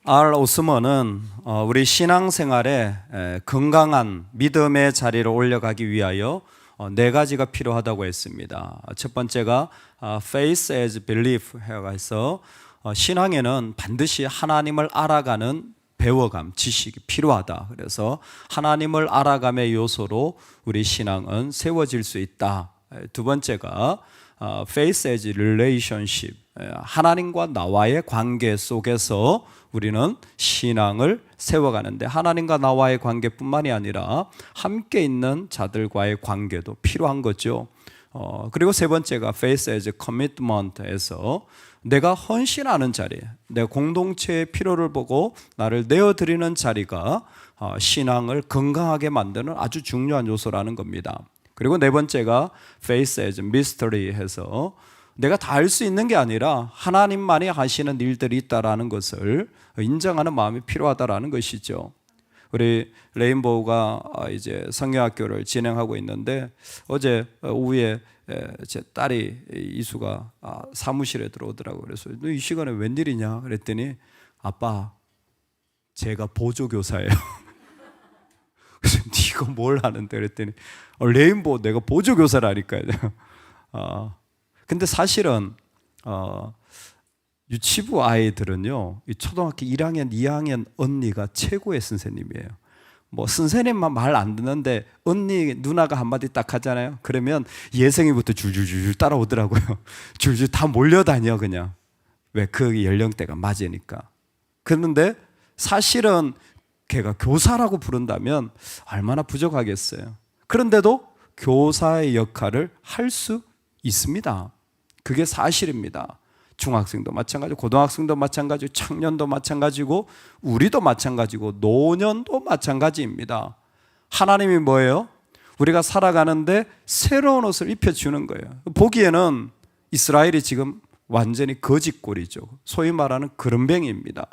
R. 오스먼은 우리 신앙생활에 건강한 믿음의 자리를 올려가기 위하여 네 가지가 필요하다고 했습니다. 첫 번째가 Faith as Belief 해서 신앙에는 반드시 하나님을 알아가는 배워감, 지식이 필요하다. 그래서 하나님을 알아감의 요소로 우리 신앙은 세워질 수 있다. 두 번째가 Faith as Relationship, 하나님과 나와의 관계 속에서 우리는 신앙을 세워가는데 하나님과 나와의 관계뿐만이 아니라 함께 있는 자들과의 관계도 필요한 거죠. 그리고 세 번째가 Faith as Commitment에서 내가 헌신하는 자리, 내 공동체의 필요를 보고 나를 내어드리는 자리가 신앙을 건강하게 만드는 아주 중요한 요소라는 겁니다. 그리고 네 번째가 Faith as Mystery 해서 내가 다 알 수 있는 게 아니라 하나님만이 하시는 일들이 있다라는 것을 인정하는 마음이 필요하다라는 것이죠. 우리 레인보우가 이제 성경학교를 진행하고 있는데 어제 오후에 제 딸이 이수가 사무실에 들어오더라고요. 그래서 너 이 시간에 웬일이냐 그랬더니 아빠 제가 보조교사예요. 그래서 네가 뭘 하는데 그랬더니 레인보우 내가 보조교사라니까요. 근데 사실은 유치부 아이들은요, 초등학교 1학년, 2학년 언니가 최고의 선생님이에요. 뭐 선생님만 말 안 듣는데 언니, 누나가 한마디 딱 하잖아요. 그러면 예생이부터 줄줄줄 따라오더라고요. 줄줄 다 몰려다녀 그냥. 왜? 그 연령대가 맞으니까. 그런데 사실은 걔가 교사라고 부른다면 얼마나 부족하겠어요. 그런데도 교사의 역할을 할 수 있습니다. 그게 사실입니다. 중학생도 마찬가지고 고등학생도 마찬가지고 청년도 마찬가지고 우리도 마찬가지고 노년도 마찬가지입니다. 하나님이 뭐예요? 우리가 살아가는데 새로운 옷을 입혀주는 거예요. 보기에는 이스라엘이 지금 완전히 거짓골이죠. 소위 말하는 그름뱅이입니다.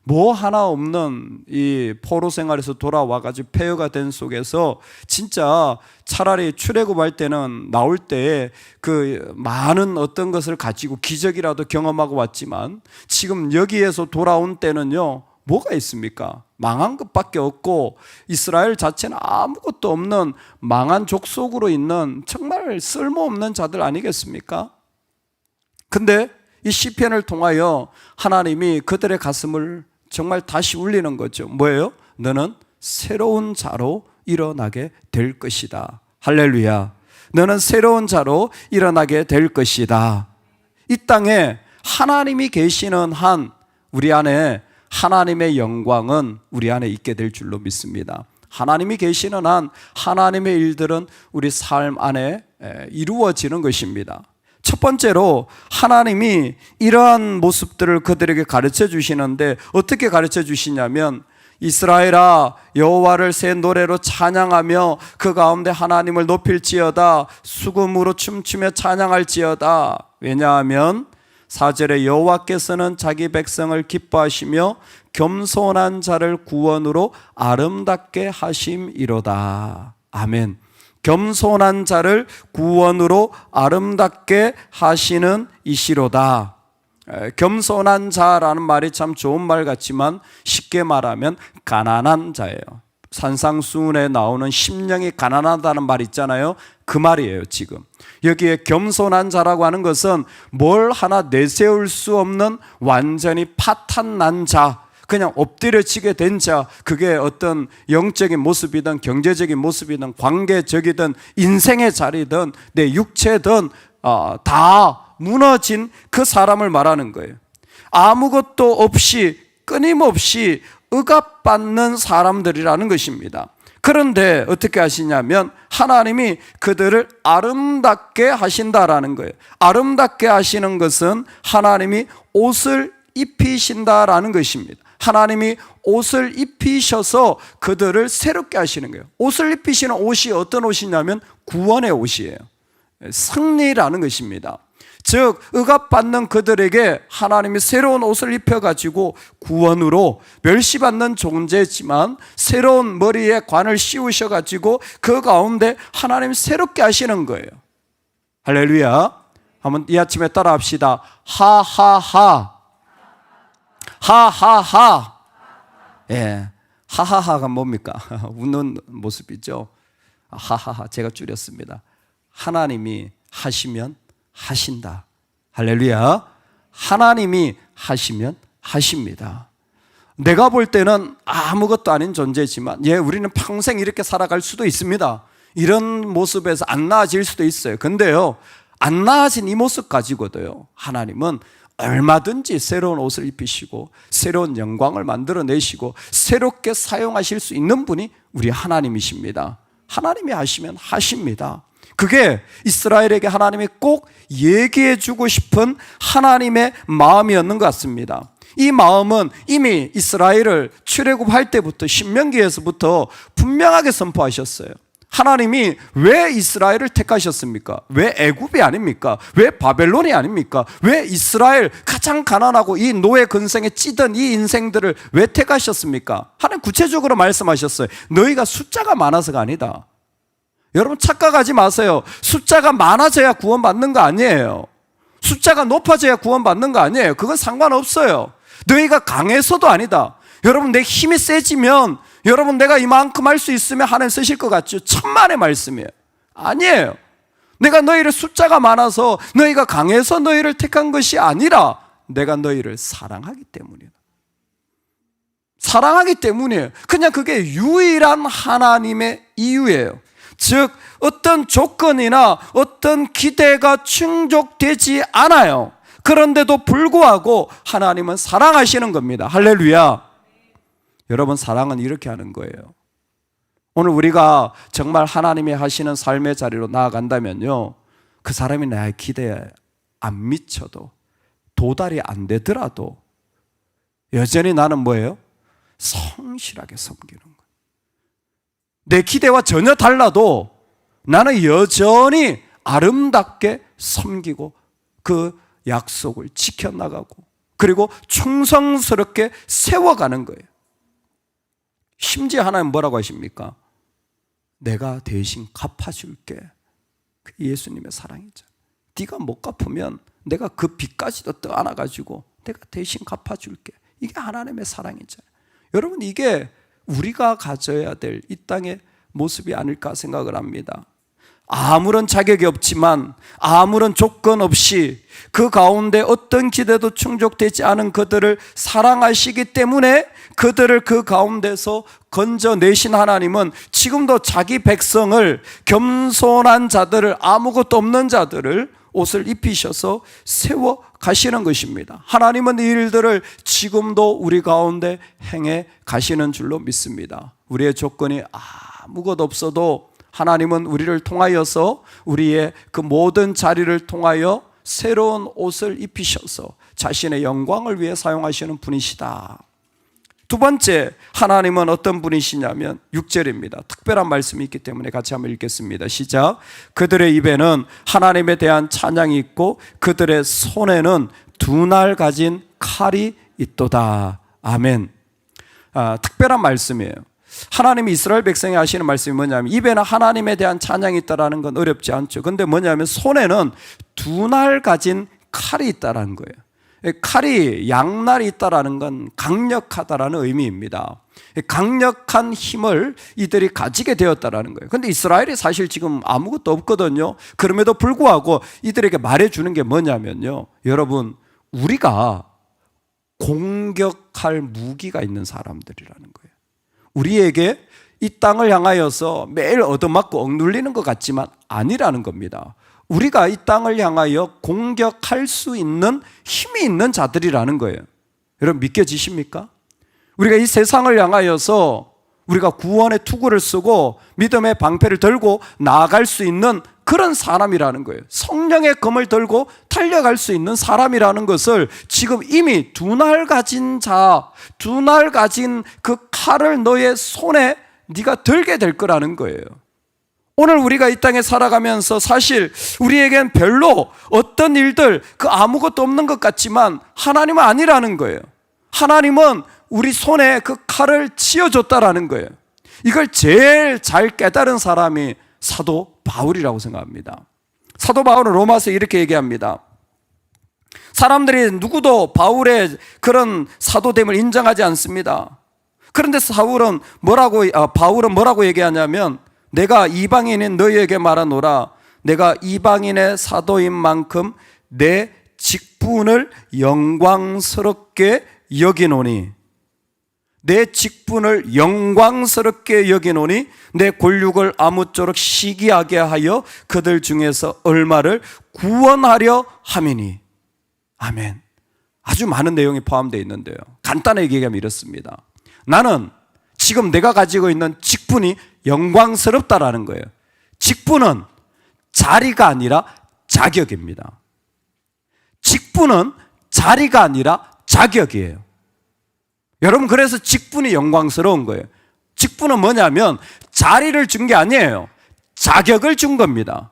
뭐 하나 없는 이 포로 생활에서 돌아와가지고 폐허가 된 속에서 진짜 차라리 출애굽할 때는 나올 때 그 많은 어떤 것을 가지고 기적이라도 경험하고 왔지만 지금 여기에서 돌아온 때는요 뭐가 있습니까? 망한 것밖에 없고 이스라엘 자체는 아무것도 없는 망한 족속으로 있는 정말 쓸모없는 자들 아니겠습니까? 근데 이 시편을 통하여 하나님이 그들의 가슴을 정말 다시 울리는 거죠. 뭐예요? 너는 새로운 자로 일어나게 될 것이다. 할렐루야. 너는 새로운 자로 일어나게 될 것이다. 이 땅에 하나님이 계시는 한 우리 안에 하나님의 영광은 우리 안에 있게 될 줄로 믿습니다. 하나님이 계시는 한 하나님의 일들은 우리 삶 안에 이루어지는 것입니다. 첫 번째로 하나님이 이러한 모습들을 그들에게 가르쳐 주시는데 어떻게 가르쳐 주시냐면 이스라엘아 여호와를 새 노래로 찬양하며 그 가운데 하나님을 높일지어다 수금으로 춤추며 찬양할지어다. 왜냐하면 4절에 여호와께서는 자기 백성을 기뻐하시며 겸손한 자를 구원으로 아름답게 하심이로다. 아멘. 겸손한 자를 구원으로 아름답게 하시는 이시로다. 겸손한 자라는 말이 참 좋은 말 같지만 쉽게 말하면 가난한 자예요. 산상수훈에 나오는 심령이 가난하다는 말 있잖아요. 그 말이에요. 지금 여기에 겸손한 자라고 하는 것은 뭘 하나 내세울 수 없는 완전히 파탄난 자, 그냥 엎드려지게 된 자, 그게 어떤 영적인 모습이든 경제적인 모습이든 관계적이든 인생의 자리든 내 육체든 다 무너진 그 사람을 말하는 거예요. 아무것도 없이 끊임없이 억압받는 사람들이라는 것입니다. 그런데 어떻게 하시냐면 하나님이 그들을 아름답게 하신다라는 거예요. 아름답게 하시는 것은 하나님이 옷을 입히신다라는 것입니다. 하나님이 옷을 입히셔서 그들을 새롭게 하시는 거예요. 옷을 입히시는 옷이 어떤 옷이냐면 구원의 옷이에요. 승리라는 것입니다. 즉 억압받는 그들에게 하나님이 새로운 옷을 입혀가지고 구원으로 멸시받는 존재지만 새로운 머리에 관을 씌우셔가지고 그 가운데 하나님이 새롭게 하시는 거예요. 할렐루야. 한번 이 아침에 따라 합시다. 하하하 하하하. 예, 하하하가 뭡니까? 웃는 모습이죠. 하하하, 제가 줄였습니다. 하나님이 하시면 하신다. 할렐루야. 하나님이 하시면 하십니다. 내가 볼 때는 아무것도 아닌 존재지만 우리는 평생 이렇게 살아갈 수도 있습니다. 이런 모습에서 안 나아질 수도 있어요. 근데요, 안 나아진 이 모습 가지고도요, 하나님은 얼마든지 새로운 옷을 입히시고 새로운 영광을 만들어내시고 새롭게 사용하실 수 있는 분이 우리 하나님이십니다. 하나님이 하시면 하십니다. 그게 이스라엘에게 하나님이 꼭 얘기해 주고 싶은 하나님의 마음이었는 것 같습니다. 이 마음은 이미 이스라엘을 출애굽할 때부터 신명기에서부터 분명하게 선포하셨어요. 하나님이 왜 이스라엘을 택하셨습니까? 왜 애굽이 아닙니까? 왜 바벨론이 아닙니까? 왜 이스라엘 가장 가난하고 이 노예 근성에 찌든 이 인생들을 왜 택하셨습니까? 하나님 구체적으로 말씀하셨어요. 너희가 숫자가 많아서가 아니다. 여러분 착각하지 마세요. 숫자가 많아져야 구원받는 거 아니에요. 숫자가 높아져야 구원받는 거 아니에요. 그건 상관없어요. 너희가 강해서도 아니다. 여러분 내 힘이 세지면 여러분 내가 이만큼 할 수 있으면 하나님 쓰실 것 같죠? 천만의 말씀이에요. 아니에요. 내가 너희를 숫자가 많아서 너희가 강해서 너희를 택한 것이 아니라 내가 너희를 사랑하기 때문이다. 사랑하기 때문이에요. 그냥 그게 유일한 하나님의 이유예요. 즉 어떤 조건이나 어떤 기대가 충족되지 않아요. 그런데도 불구하고 하나님은 사랑하시는 겁니다. 할렐루야. 여러분 사랑은 이렇게 하는 거예요. 오늘 우리가 정말 하나님이 하시는 삶의 자리로 나아간다면요, 그 사람이 나의 기대에 안 미쳐도 도달이 안 되더라도 여전히 나는 뭐예요? 성실하게 섬기는 거예요. 내 기대와 전혀 달라도 나는 여전히 아름답게 섬기고 그 약속을 지켜나가고 그리고 충성스럽게 세워가는 거예요. 심지어 하나님 뭐라고 하십니까? 내가 대신 갚아줄게. 예수님의 사랑이죠. 네가 못 갚으면 내가 그 빚까지도 떠안아가지고 내가 대신 갚아줄게. 이게 하나님의 사랑이죠. 여러분 이게 우리가 가져야 될 이 땅의 모습이 아닐까 생각을 합니다. 아무런 자격이 없지만 아무런 조건 없이 그 가운데 어떤 기대도 충족되지 않은 그들을 사랑하시기 때문에 그들을 그 가운데서 건져내신 하나님은 지금도 자기 백성을, 겸손한 자들을, 아무것도 없는 자들을 옷을 입히셔서 세워 가시는 것입니다. 하나님은 이 일들을 지금도 우리 가운데 행해 가시는 줄로 믿습니다. 우리의 조건이 아무것도 없어도 하나님은 우리를 통하여서 우리의 그 모든 자리를 통하여 새로운 옷을 입히셔서 자신의 영광을 위해 사용하시는 분이시다. 두 번째, 하나님은 어떤 분이시냐면 6절입니다. 특별한 말씀이 있기 때문에 같이 한번 읽겠습니다. 시작. 그들의 입에는 하나님에 대한 찬양이 있고 그들의 손에는 두 날 가진 칼이 있도다. 아멘. 특별한 말씀이에요. 하나님이 이스라엘 백성에 하시는 말씀이 뭐냐면 입에는 하나님에 대한 찬양이 있다는 건 어렵지 않죠. 근데 뭐냐면 손에는 두 날 가진 칼이 있다는 거예요. 칼이 양날이 있다는 건 강력하다라는 의미입니다. 강력한 힘을 이들이 가지게 되었다는 거예요. 그런데 이스라엘이 사실 지금 아무것도 없거든요. 그럼에도 불구하고 이들에게 말해주는 게 뭐냐면요, 여러분 우리가 공격할 무기가 있는 사람들이라는 거예요. 우리에게 이 땅을 향하여서 매일 얻어맞고 억눌리는 것 같지만 아니라는 겁니다. 우리가 이 땅을 향하여 공격할 수 있는 힘이 있는 자들이라는 거예요. 여러분 믿겨지십니까? 우리가 이 세상을 향하여서 우리가 구원의 투구를 쓰고 믿음의 방패를 들고 나아갈 수 있는 그런 사람이라는 거예요. 성령의 검을 들고 달려갈 수 있는 사람이라는 것을 지금 이미 두 날 가진 자, 두 날 가진 그 칼을 너의 손에 네가 들게 될 거라는 거예요. 오늘 우리가 이 땅에 살아가면서 사실 우리에겐 별로 어떤 일들 그 아무것도 없는 것 같지만 하나님은 아니라는 거예요. 하나님은 우리 손에 그 칼을 쥐어줬다라는 거예요. 이걸 제일 잘 깨달은 사람이 사도 바울이라고 생각합니다. 사도 바울은 로마서 이렇게 얘기합니다. 사람들이 누구도 바울의 그런 사도됨을 인정하지 않습니다. 그런데 바울은 뭐라고 얘기하냐면, 내가 이방인인 너희에게 말하노라, 내가 이방인의 사도인 만큼 내 직분을 영광스럽게 여기노니, 내 직분을 영광스럽게 여기노니 내 골육을 아무쪼록 시기하게 하여 그들 중에서 얼마를 구원하려 함이니. 아멘. 아주 많은 내용이 포함되어 있는데요, 간단하게 얘기하면 이렇습니다. 나는 지금 내가 가지고 있는 직분이 영광스럽다라는 거예요. 직분은 자리가 아니라 자격입니다. 직분은 자리가 아니라 자격이에요. 여러분, 그래서 직분이 영광스러운 거예요. 직분은 뭐냐면 자리를 준 게 아니에요. 자격을 준 겁니다.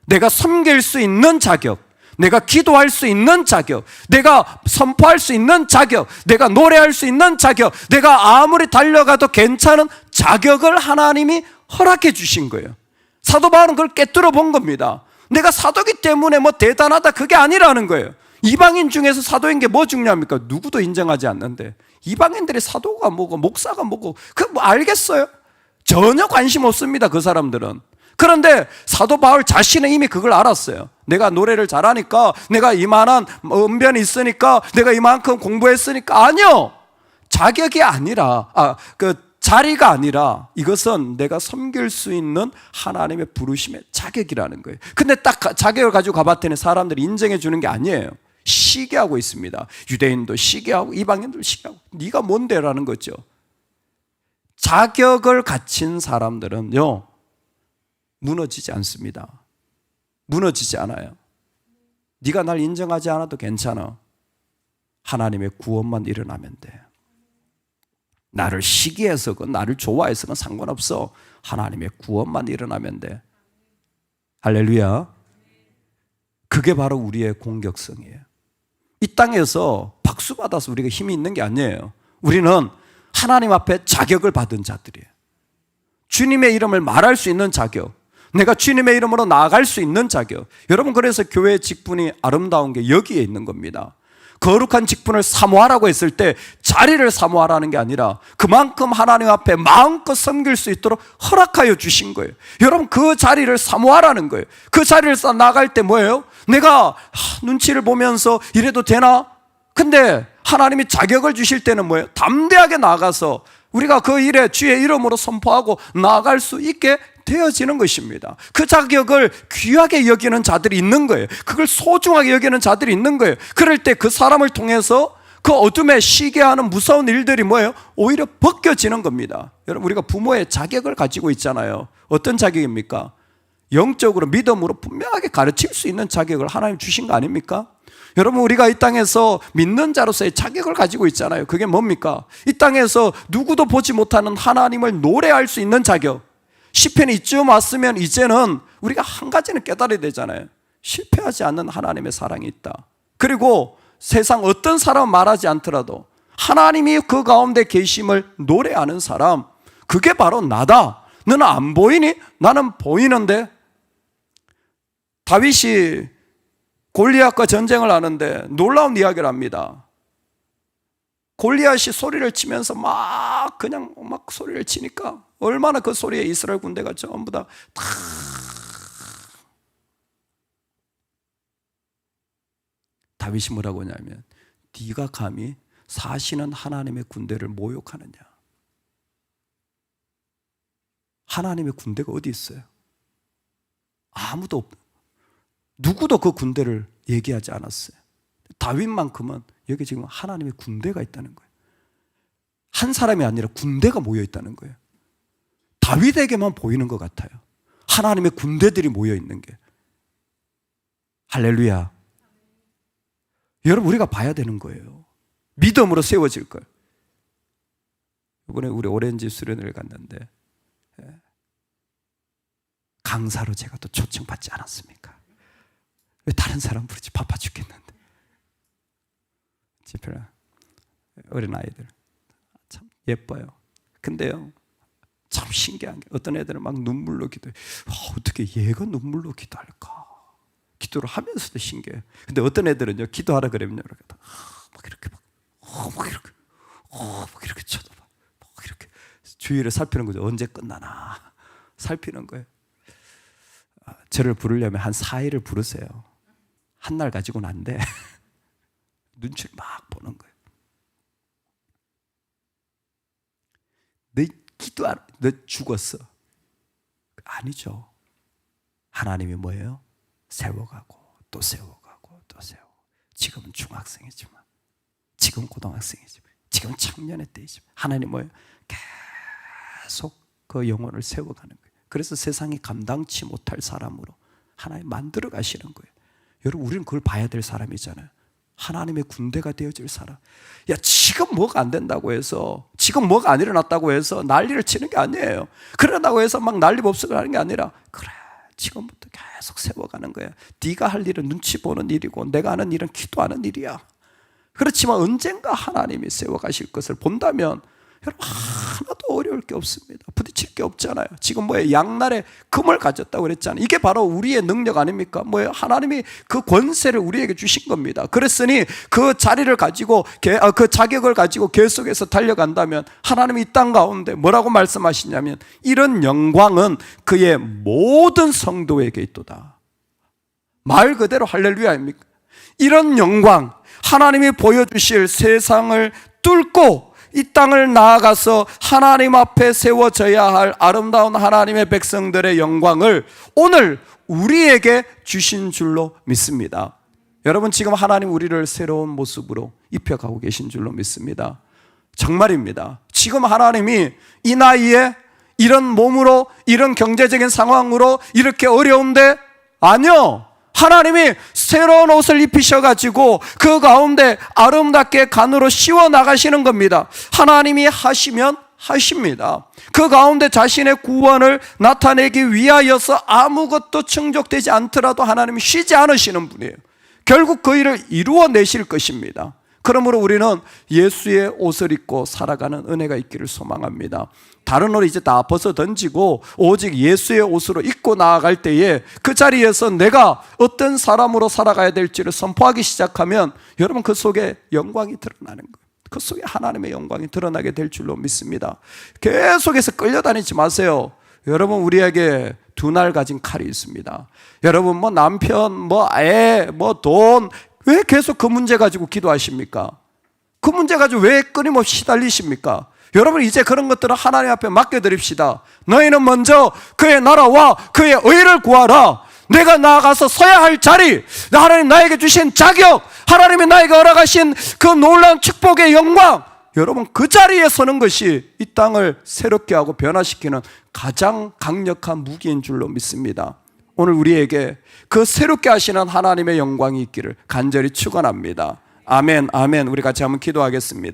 내가 섬길 수 있는 자격, 내가 기도할 수 있는 자격, 내가 선포할 수 있는 자격, 내가 노래할 수 있는 자격, 내가 아무리 달려가도 괜찮은 자격을 하나님이 허락해 주신 거예요. 사도 바울은 그걸 깨뜨려 본 겁니다. 내가 사도기 때문에 뭐 대단하다, 그게 아니라는 거예요. 이방인 중에서 사도인 게 뭐 중요합니까? 누구도 인정하지 않는데 이방인들이 사도가 뭐고 목사가 뭐고 그 뭐 알겠어요? 전혀 관심 없습니다, 그 사람들은. 그런데 사도 바울 자신은 이미 그걸 알았어요. 내가 노래를 잘하니까, 내가 이만한 언변이 있으니까, 내가 이만큼 공부했으니까. 아니요, 자격이 아니라 자리가 아니라 이것은 내가 섬길 수 있는 하나님의 부르심의 자격이라는 거예요. 근데 딱 자격을 가지고 가봤더니 사람들이 인정해 주는 게 아니에요. 시기하고 있습니다. 유대인도 시기하고 이방인도 시기하고. 네가 뭔데라는 거죠. 자격을 갖춘 사람들은요, 무너지지 않습니다. 무너지지 않아요. 네가 날 인정하지 않아도 괜찮아. 하나님의 구원만 일어나면 돼. 나를 시기해서건 나를 좋아해서건 상관없어. 하나님의 구원만 일어나면 돼. 할렐루야. 그게 바로 우리의 공격성이에요. 이 땅에서 박수 받아서 우리가 힘이 있는 게 아니에요. 우리는 하나님 앞에 자격을 받은 자들이에요. 주님의 이름을 말할 수 있는 자격, 내가 주님의 이름으로 나아갈 수 있는 자격. 여러분, 그래서 교회의 직분이 아름다운 게 여기에 있는 겁니다. 거룩한 직분을 사모하라고 했을 때 자리를 사모하라는 게 아니라 그만큼 하나님 앞에 마음껏 섬길 수 있도록 허락하여 주신 거예요. 여러분, 그 자리를 사모하라는 거예요. 그 자리를 나갈 때 뭐예요? 내가 눈치를 보면서 이래도 되나? 근데 하나님이 자격을 주실 때는 뭐예요? 담대하게 나가서 우리가 그 일에 주의 이름으로 선포하고 나아갈 수 있게 되어지는 것입니다. 그 자격을 귀하게 여기는 자들이 있는 거예요. 그걸 소중하게 여기는 자들이 있는 거예요. 그럴 때 그 사람을 통해서 그 어둠에 쉬게 하는 무서운 일들이 뭐예요? 오히려 벗겨지는 겁니다. 여러분, 우리가 부모의 자격을 가지고 있잖아요. 어떤 자격입니까? 영적으로 믿음으로 분명하게 가르칠 수 있는 자격을 하나님 주신 거 아닙니까? 여러분, 우리가 이 땅에서 믿는 자로서의 자격을 가지고 있잖아요. 그게 뭡니까? 이 땅에서 누구도 보지 못하는 하나님을 노래할 수 있는 자격. 시편이 이쯤 왔으면 이제는 우리가 한 가지는 깨달아야 되잖아요. 실패하지 않는 하나님의 사랑이 있다. 그리고 세상 어떤 사람은 말하지 않더라도 하나님이 그 가운데 계심을 노래하는 사람, 그게 바로 나다. 너는 안 보이니? 나는 보이는데. 다윗이 골리앗과 전쟁을 하는데 놀라운 이야기를 합니다. 골리앗이 소리를 치면서 막 소리를 치니까 얼마나 그 소리에 이스라엘 군대가 전부 다 다윗이 뭐라고 하냐면, 네가 감히 사시는 하나님의 군대를 모욕하느냐. 하나님의 군대가 어디 있어요? 아무도 없. 누구도 그 군대를 얘기하지 않았어요. 다윗만큼은 여기 지금 하나님의 군대가 있다는 거예요. 한 사람이 아니라 군대가 모여 있다는 거예요. 다윗에게만 보이는 것 같아요. 하나님의 군대들이 모여 있는 게. 할렐루야. 여러분, 우리가 봐야 되는 거예요. 믿음으로 세워질 걸. 이번에 우리 오렌지 수련회를 갔는데 강사로 제가 또 초청받지 않았습니까? 왜 다른 사람 부르지? 바빠 죽겠는데. 집회라 어린 아이들 참 예뻐요. 근데요, 참 신기한 게 어떤 애들은 막 눈물로 기도해. 어떻게 얘가 눈물로 기도할까? 기도를 하면서도 신기해요. 근데 어떤 애들은요, 기도하라 그러면 막 이렇게 막 이렇게 쳐다봐. 막 이렇게 주위를 살피는 거죠. 언제 끝나나 살피는 거예요. 저를 부르려면 한 4일을 부르세요. 한 날 가지고는 안 돼. 눈치를 막 보는 거예요. 너 기도하라, 너 죽었어. 아니죠. 하나님이 뭐예요? 세워가고 또 세워가고 또 세우고. 지금은 중학생이지만, 지금 고등학생이지만, 지금 청년의 때이지만 하나님 뭐예요? 계속 그 영혼을 세워가는 거예요. 그래서 세상이 감당치 못할 사람으로 하나님 만들어 가시는 거예요. 여러분, 우리는 그걸 봐야 될 사람이잖아요. 하나님의 군대가 되어질 사람. 야, 지금 뭐가 안 된다고 해서, 지금 뭐가 안 일어났다고 해서 난리를 치는 게 아니에요. 그러다고 해서 막 난리 법석을 하는 게 아니라, 그래, 지금부터 계속 세워가는 거야. 네가 할 일은 눈치 보는 일이고 내가 하는 일은 기도하는 일이야. 그렇지만 언젠가 하나님이 세워가실 것을 본다면 여러분, 하나도 어려울 게 없습니다. 부딪힐 게 없잖아요. 지금 뭐예요? 양날에 금을 가졌다고 그랬잖아요. 이게 바로 우리의 능력 아닙니까? 뭐예요? 하나님이 그 권세를 우리에게 주신 겁니다. 그랬으니 그 자리를 가지고, 그 자격을 가지고 계속해서 달려간다면 하나님이 이 땅 가운데 뭐라고 말씀하시냐면, 이런 영광은 그의 모든 성도에게 있도다. 말 그대로 할렐루야입니까? 이런 영광, 하나님이 보여주실 세상을 뚫고 이 땅을 나아가서 하나님 앞에 세워져야 할 아름다운 하나님의 백성들의 영광을 오늘 우리에게 주신 줄로 믿습니다. 여러분, 지금 하나님 우리를 새로운 모습으로 입혀가고 계신 줄로 믿습니다. 정말입니다. 지금 하나님이 이 나이에 이런 몸으로, 이런 경제적인 상황으로 이렇게 어려운데, 아니요, 하나님이 새로운 옷을 입히셔가지고 그 가운데 아름답게 간으로 씌워 나가시는 겁니다. 하나님이 하시면 하십니다. 그 가운데 자신의 구원을 나타내기 위하여서 아무것도 충족되지 않더라도 하나님이 쉬지 않으시는 분이에요. 결국 그 일을 이루어내실 것입니다. 그러므로 우리는 예수의 옷을 입고 살아가는 은혜가 있기를 소망합니다. 다른 옷을 이제 다 벗어 던지고 오직 예수의 옷으로 입고 나아갈 때에 그 자리에서 내가 어떤 사람으로 살아가야 될지를 선포하기 시작하면 여러분, 그 속에 영광이 드러나는 거예요. 그 속에 하나님의 영광이 드러나게 될 줄로 믿습니다. 계속해서 끌려다니지 마세요. 여러분, 우리에게 두 날 가진 칼이 있습니다. 여러분, 뭐 남편, 뭐 애, 뭐 돈, 왜 계속 그 문제 가지고 기도하십니까? 그 문제 가지고 왜 끊임없이 시달리십니까? 여러분, 이제 그런 것들은 하나님 앞에 맡겨드립시다. 너희는 먼저 그의 나라와 그의 의를 구하라. 내가 나아가서 서야 할 자리, 하나님 나에게 주신 자격, 하나님이 나에게 허락하신 그 놀라운 축복의 영광, 여러분, 그 자리에 서는 것이 이 땅을 새롭게 하고 변화시키는 가장 강력한 무기인 줄로 믿습니다. 오늘 우리에게 그 새롭게 하시는 하나님의 영광이 있기를 간절히 축원합니다. 아멘, 아멘. 우리 같이 한번 기도하겠습니다.